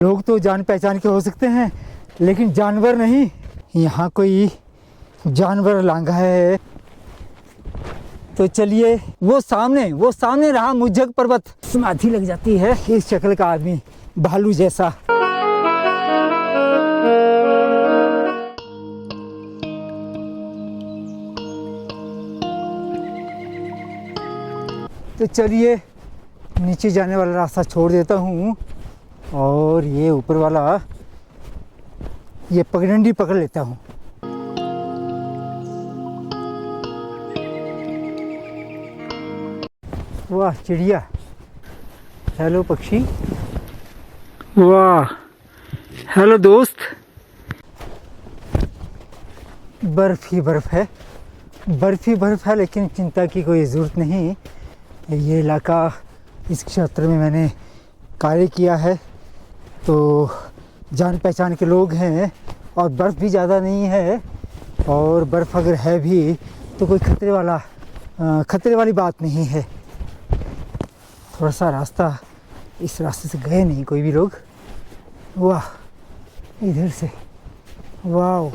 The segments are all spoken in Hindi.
लोग तो जान पहचान के हो सकते हैं लेकिन जानवर नहीं। यहाँ कोई जानवर लांघा है। तो चलिए, वो सामने रहा मुज्जक पर्वत। समाधि लग जाती है इस शक्ल का आदमी, भालू जैसा। तो चलिए, नीचे जाने वाला रास्ता छोड़ देता हूँ और ये ऊपर वाला ये पगडंडी पकड़ लेता हूँ। वाह चिड़िया, हेलो पक्षी, वाह हेलो दोस्त। बर्फ ही बर्फ है, बर्फ ही बर्फ है, लेकिन चिंता की कोई ज़रूरत नहीं। ये इलाका, इस क्षेत्र में मैंने कार्य किया है तो जान पहचान के लोग हैं और बर्फ़ भी ज़्यादा नहीं है। और बर्फ़ अगर है भी तो कोई खतरे वाली बात नहीं है। थोड़ा सा रास्ता, इस रास्ते से गए नहीं कोई भी लोग। वाह, इधर से, वाह।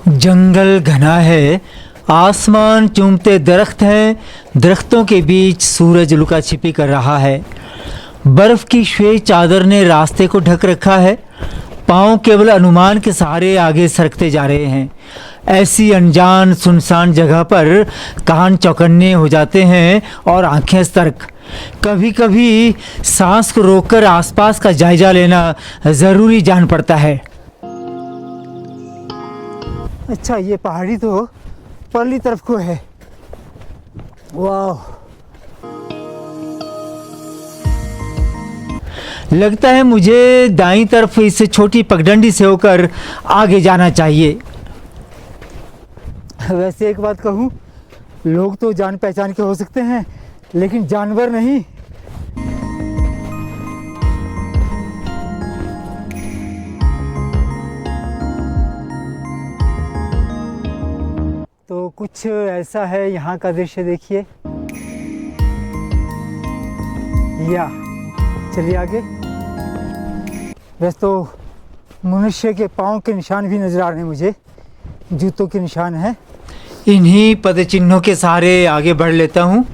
जंगल घना है, आसमान चूमते दरख्त हैं, दरख्तों के बीच सूरज लुका छिपी कर रहा है। बर्फ की श्वेत चादर ने रास्ते को ढक रखा है। पांव केवल अनुमान के सहारे आगे सरकते जा रहे हैं। ऐसी अनजान सुनसान जगह पर कान चौकन्ने हो जाते हैं और आंखें सतर्क। कभी कभी सांस को रोककर आसपास का जायजा लेना ज़रूरी जान पड़ता है। अच्छा, ये पहाड़ी तो परली तरफ को है। वाह, लगता है मुझे दाईं तरफ इस छोटी पगडंडी से होकर आगे जाना चाहिए। वैसे एक बात कहूँ, लोग तो जान पहचान के हो सकते हैं लेकिन जानवर नहीं। तो कुछ ऐसा है यहाँ का दृश्य, देखिए। या चलिए आगे। वैसे तो मनुष्य के पाँव के निशान भी नजर आ रहे हैं मुझे, जूतों के निशान हैं। इन्हीं पद चिन्हों के सहारे आगे बढ़ लेता हूँ।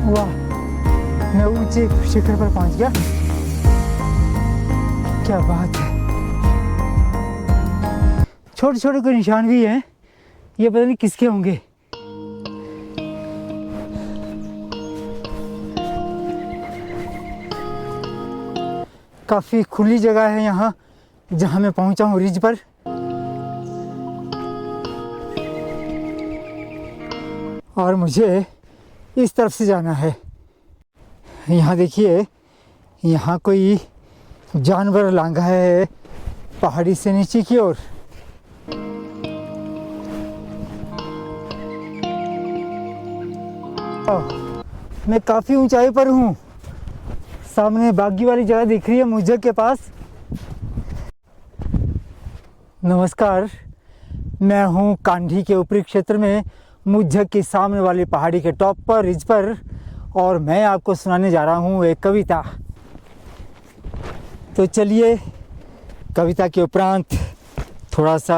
वाह, मैं ऊंचे शिखर पर पहुंच गया। क्या बात है। छोटे छोटे कोई निशान भी हैं, ये पता नहीं किसके होंगे। काफी खुली जगह है यहाँ जहाँ मैं पहुंचा हूँ, रिज पर। और मुझे इस तरफ से जाना है। यहाँ देखिए, यहाँ कोई जानवर लांघा है पहाड़ी से नीचे की ओर। मैं काफ़ी ऊंचाई पर हूँ। सामने बागी वाली जगह दिख रही है मुज्जक के पास। नमस्कार, मैं हूँ कांढी के ऊपरी क्षेत्र में, मुज्जक के सामने वाली पहाड़ी के टॉप पर, रिज पर। और मैं आपको सुनाने जा रहा हूँ एक कविता। तो चलिए, कविता के उपरांत थोड़ा सा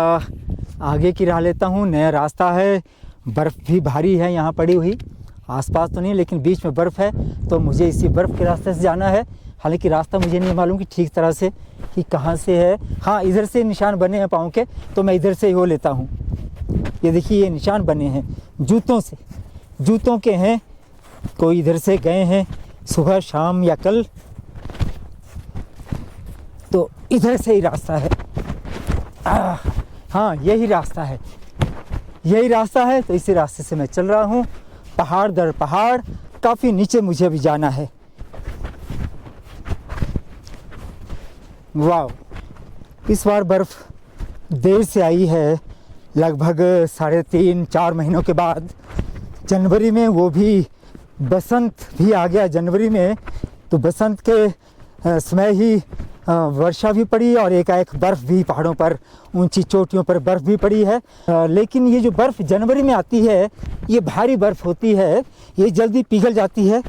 आगे की राह लेता हूँ। नया रास्ता है, बर्फ़ भी भारी है यहाँ पड़ी हुई। आसपास तो नहीं, लेकिन बीच में बर्फ़ है, तो मुझे इसी बर्फ़ के रास्ते से जाना है। हालांकि रास्ता मुझे नहीं मालूम कि ठीक तरह से कि कहाँ से है। हाँ, इधर से निशान बने हैं पाँव के, तो मैं इधर से ही हो लेता हूँ। ये देखिए, ये निशान बने हैं जूतों से, जूतों के हैं। कोई इधर से गए हैं सुबह, शाम या कल, तो इधर से ही रास्ता है। हाँ, यही रास्ता है, यही रास्ता है। तो इसी रास्ते से मैं चल रहा हूँ, पहाड़ दर पहाड़। काफ़ी नीचे मुझे अभी जाना है। वाह, इस बार बर्फ़ देर से आई है, लगभग 3.5-4 महीनों के बाद। जनवरी में, वो भी बसंत भी आ गया जनवरी में, तो बसंत के समय ही वर्षा भी पड़ी और एकाएक बर्फ़ भी पहाड़ों पर, ऊंची चोटियों पर बर्फ़ भी पड़ी है। लेकिन ये जो बर्फ़ जनवरी में आती है ये भारी बर्फ़ होती है, ये जल्दी पिघल जाती है,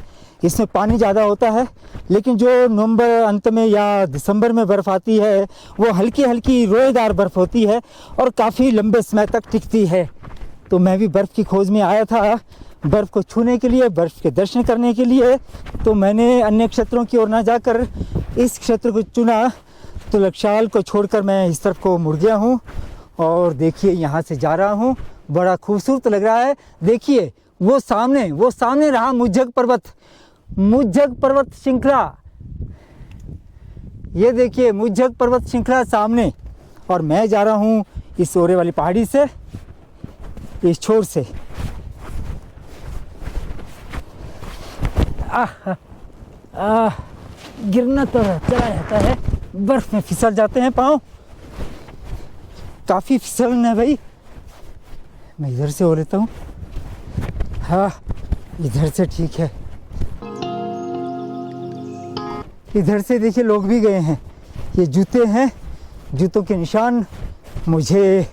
इसमें पानी ज़्यादा होता है। लेकिन जो नवंबर अंत में या दिसंबर में बर्फ़ आती है वो हल्की हल्की रोएदार बर्फ़ होती है और काफ़ी लंबे समय तक टिकती है। तो मैं भी बर्फ़ की खोज में आया था, बर्फ़ को छूने के लिए, बर्फ़ के दर्शन करने के लिए। तो मैंने अन्य क्षेत्रों की ओर ना जाकर इस क्षेत्र को चुना। तो लक्षाल को छोड़कर मैं इस तरफ को मुड़ गया हूँ और देखिए यहाँ से जा रहा हूँ, बड़ा खूबसूरत लग रहा है। देखिए वो सामने रहा मुज्जक पर्वत श्रृंखला, ये देखिए मुज्जक पर्वत श्रृंखला सामने, और मैं जा रहा हूँ इस ओरे वाली पहाड़ी से, इस छोर से। गिरना तो चला जाता है, बर्फ में फिसल जाते हैं पाँव, काफ़ी फिसलन है भाई। मैं इधर से हो लेता हूँ, हाँ इधर से ठीक है। इधर से देखिए लोग भी गए हैं, ये जूते हैं, जूतों के निशान मुझे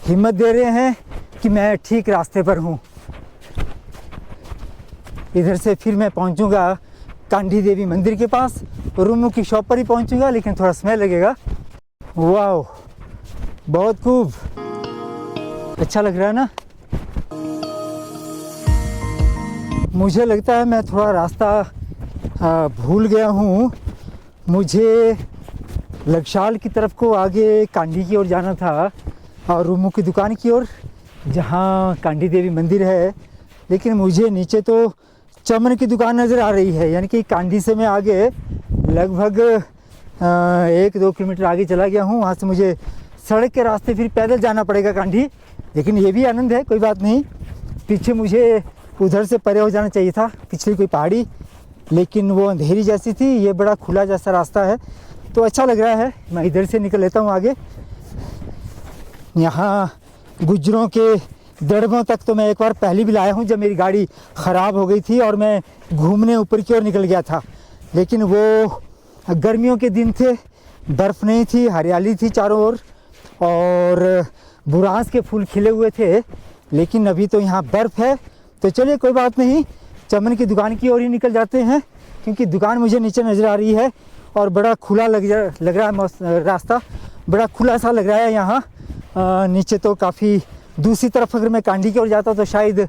हिम्मत दे रहे हैं कि मैं ठीक रास्ते पर हूँ। इधर से फिर मैं पहुँचूँगा कांडी देवी मंदिर के पास, रूमू की शॉप पर ही पहुँचूँगा, लेकिन थोड़ा समय लगेगा। वाह बहुत खूब, अच्छा लग रहा है ना। मुझे लगता है मैं थोड़ा रास्ता भूल गया हूँ। मुझे लक्षाल की तरफ को आगे कांडी की ओर जाना था और रूमू की दुकान की ओर, जहाँ कांडी देवी मंदिर है। लेकिन मुझे नीचे तो चमन की दुकान नज़र आ रही है, यानी कि कांडी से मैं आगे लगभग 1-2 किलोमीटर आगे चला गया हूँ। वहाँ से मुझे सड़क के रास्ते फिर पैदल जाना पड़ेगा कांडी, लेकिन ये भी आनंद है, कोई बात नहीं। पीछे मुझे उधर से परे हो जाना चाहिए था, पिछली कोई पहाड़ी, लेकिन वो अंधेरी जैसी थी, ये बड़ा खुला जैसा रास्ता है तो अच्छा लग रहा है। मैं इधर से निकल लेता हूँ आगे। यहाँ गुज्जरों के दड़बों तक तो मैं एक बार पहले भी लाया हूँ, जब मेरी गाड़ी ख़राब हो गई थी और मैं घूमने ऊपर की ओर निकल गया था। लेकिन वो गर्मियों के दिन थे, बर्फ़ नहीं थी, हरियाली थी चारों ओर और बुरांस के फूल खिले हुए थे। लेकिन अभी तो यहाँ बर्फ़ है। तो चलिए कोई बात नहीं, चमन की दुकान की ओर ही निकल जाते हैं, क्योंकि दुकान मुझे नीचे नज़र आ रही है और बड़ा खुला लग रहा है, रास्ता बड़ा खुला सा लग रहा है यहाँ। नीचे तो काफ़ी, दूसरी तरफ अगर मैं कांडी की ओर जाता तो शायद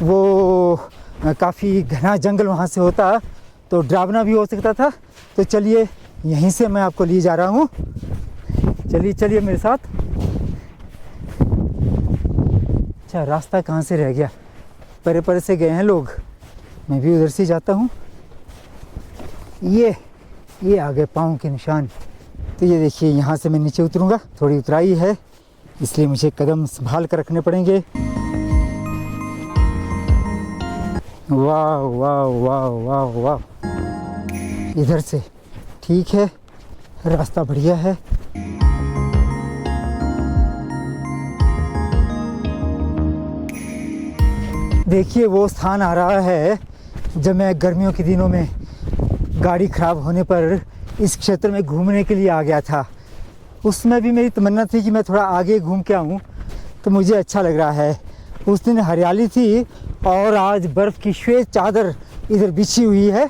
वो काफ़ी घना जंगल वहाँ से होता, तो डरावना भी हो सकता था। तो चलिए यहीं से मैं आपको लिए जा रहा हूँ, चलिए मेरे साथ। अच्छा रास्ता कहाँ से रह गया, परे से गए हैं लोग, मैं भी उधर से जाता हूँ। ये आ गए पाँव के निशान। तो ये देखिए यहाँ से मैं नीचे उतरूँगा, थोड़ी उतराई है इसलिए मुझे कदम संभाल कर रखने पड़ेंगे। वाह वाह वाह वाह वाह, इधर से ठीक है, रास्ता बढ़िया है। देखिए वो स्थान आ रहा है जब मैं गर्मियों के दिनों में गाड़ी ख़राब होने पर इस क्षेत्र में घूमने के लिए आ गया था। उसमें भी मेरी तमन्ना थी कि मैं थोड़ा आगे घूम के आऊँ, तो मुझे अच्छा लग रहा है। उस दिन हरियाली थी और आज बर्फ़ की श्वेत चादर इधर बिछी हुई है।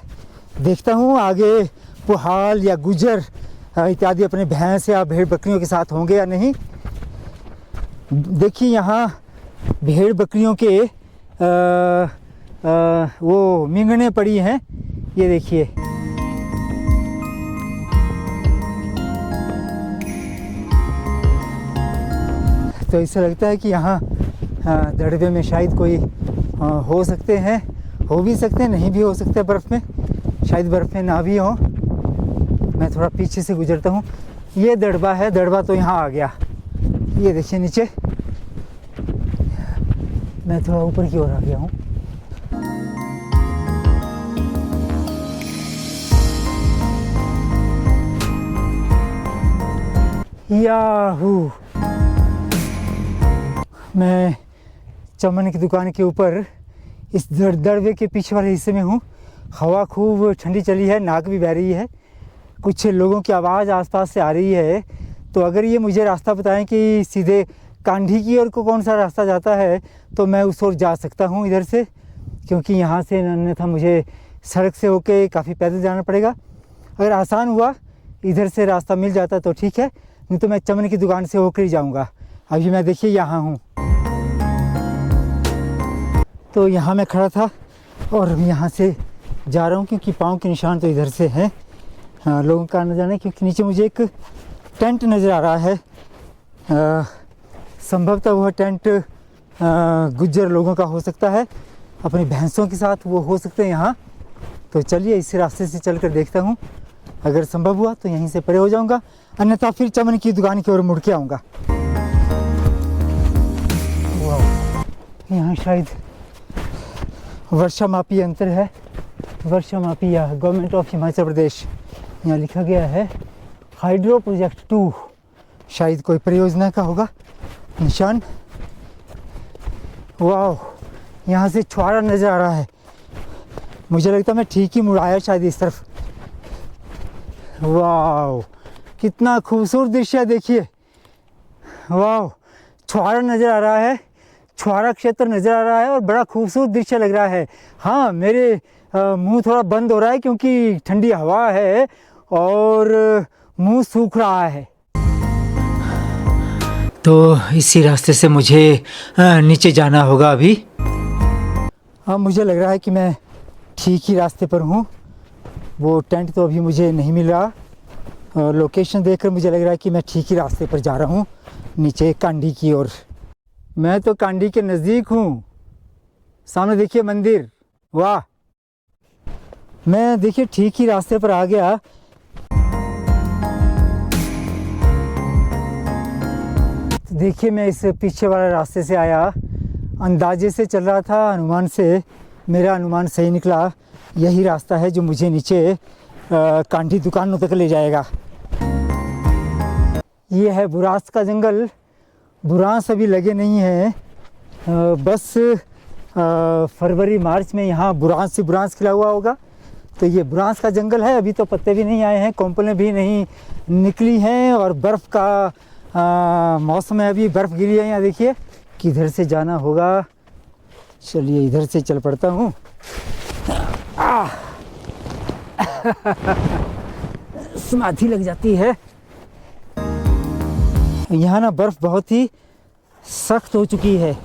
देखता हूँ आगे पुहाल या गुज्जर इत्यादि अपने भैंस या भेड़ बकरियों के साथ होंगे या नहीं। देखिए यहाँ भेड़ बकरियों के वो मिंगने पड़ी हैं, ये देखिए। तो इससे लगता है कि यहाँ दड़बे में शायद कोई हो सकते हैं, हो भी सकते हैं, नहीं भी हो सकते बर्फ़ में, शायद बर्फ़ में ना भी हो। मैं थोड़ा पीछे से गुजरता हूँ। ये दड़बा है, दड़बा तो यहाँ आ गया, ये देखिए नीचे। मैं थोड़ा ऊपर की ओर आ गया हूँ। याहू, मैं चमन की दुकान के ऊपर इस दड़बे के पीछे वाले हिस्से में हूँ। हवा खूब ठंडी चली है, नाक भी बह रही है, कुछ लोगों की आवाज़ आसपास से आ रही है। तो अगर ये मुझे रास्ता बताएं कि सीधे कांडी की ओर को कौन सा रास्ता जाता है तो मैं उस ओर जा सकता हूँ इधर से, क्योंकि यहाँ से अन्यथा मुझे सड़क से होके काफ़ी पैदल जाना पड़ेगा। अगर आसान हुआ इधर से रास्ता मिल जाता तो ठीक है, नहीं तो मैं चमन की दुकान से होकर ही जाऊँगा। अभी मैं देखिए यहाँ हूँ, तो यहाँ मैं खड़ा था और अभी यहाँ से जा रहा हूँ, क्योंकि पाँव के निशान तो इधर से हैं। हाँ, लोगों का आना जाना, क्योंकि नीचे मुझे एक टेंट नज़र आ रहा है। संभवतः वह टेंट गुज्जर लोगों का हो सकता है, अपनी भैंसों के साथ वो हो सकते हैं यहाँ। तो चलिए इस रास्ते से चल कर देखता हूँ, अगर संभव हुआ तो यहीं से परे हो जाऊँगा, अन्यथा फिर चमन की दुकान की ओर मुड़ के आऊँगा। यहाँ शायद वर्षा मापी यंत्र है, वर्षा मापी या गवर्नमेंट ऑफ हिमाचल प्रदेश यहाँ लिखा गया है। हाइड्रो प्रोजेक्ट 2 शायद कोई परियोजना का होगा निशान। वाह, यहाँ से छुआरा नज़र आ रहा है, मुझे लगता है मैं ठीक ही मुड़ाया शायद इस तरफ। वाह, कितना खूबसूरत दृश्य है, देखिए। वाह, छुआरा नज़र आ रहा है, छुआरा क्षेत्र नज़र आ रहा है और बड़ा खूबसूरत दृश्य लग रहा है। हाँ, मेरे मुंह थोड़ा बंद हो रहा है क्योंकि ठंडी हवा है और मुंह सूख रहा है। तो इसी रास्ते से मुझे नीचे जाना होगा अभी। हाँ, मुझे लग रहा है कि मैं ठीक ही रास्ते पर हूँ। वो टेंट तो अभी मुझे नहीं मिल रहा, और लोकेशन देखकर मुझे लग रहा है कि मैं ठीक ही रास्ते पर जा रहा हूँ, नीचे कांडी की ओर। मैं तो कांडी के नज़दीक हूँ, सामने देखिए मंदिर। वाह, मैं देखिए ठीक ही रास्ते पर आ गया। तो देखिए मैं इस पीछे वाले रास्ते से आया, अंदाजे से चल रहा था, अनुमान से, मेरा अनुमान सही निकला। यही रास्ता है जो मुझे नीचे कांडी दुकानों तक ले जाएगा। ये है बुरांस का जंगल। बुरांस अभी लगे नहीं हैं, बस फरवरी मार्च में यहाँ बुरांस से बुरांस खिला हुआ होगा। तो ये बुरांस का जंगल है, अभी तो पत्ते भी नहीं आए हैं, कोंपलें भी नहीं निकली हैं और बर्फ़ का मौसम है, अभी बर्फ़ गिरी है। यहाँ देखिए किधर से जाना होगा, चलिए इधर से चल पड़ता हूँ। समाधि लग जाती है। यहाँ ना बर्फ़ बहुत ही सख्त हो चुकी है,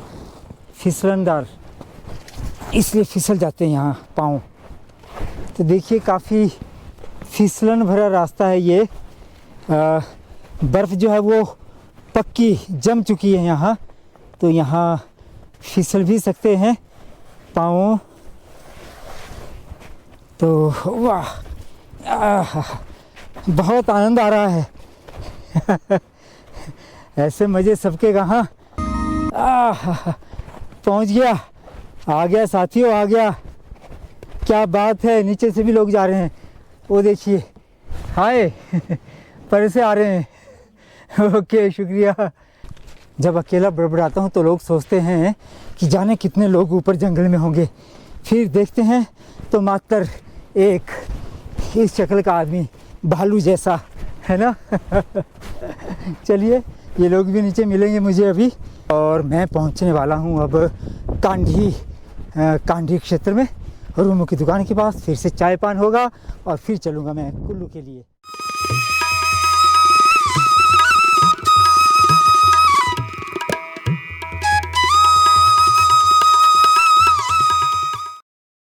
फिसलनदार, इसलिए फिसल जाते हैं यहाँ पाँव। तो देखिए काफ़ी फिसलन भरा रास्ता है ये। बर्फ़ जो है वो पक्की जम चुकी है यहाँ, तो यहाँ फिसल भी सकते हैं पाँव। तो वाह, बहुत आनंद आ रहा है। ऐसे मज़े सबके कहाँ। पहुँच गया, आ गया साथियों, आ गया। क्या बात है, नीचे से भी लोग जा रहे हैं, वो देखिए। हाय, पर से आ रहे हैं। ओके, शुक्रिया। जब अकेला बड़बड़ाता हूँ तो लोग सोचते हैं कि जाने कितने लोग ऊपर जंगल में होंगे, फिर देखते हैं तो मात्र एक इस शक्ल का आदमी, भालू जैसा, है ना। चलिए, ये लोग भी नीचे मिलेंगे मुझे अभी, और मैं पहुंचने वाला हूं अब कांडी क्षेत्र में, रूमों की दुकान के पास। फिर से चाय पान होगा और फिर चलूँगा मैं कुल्लू के लिए।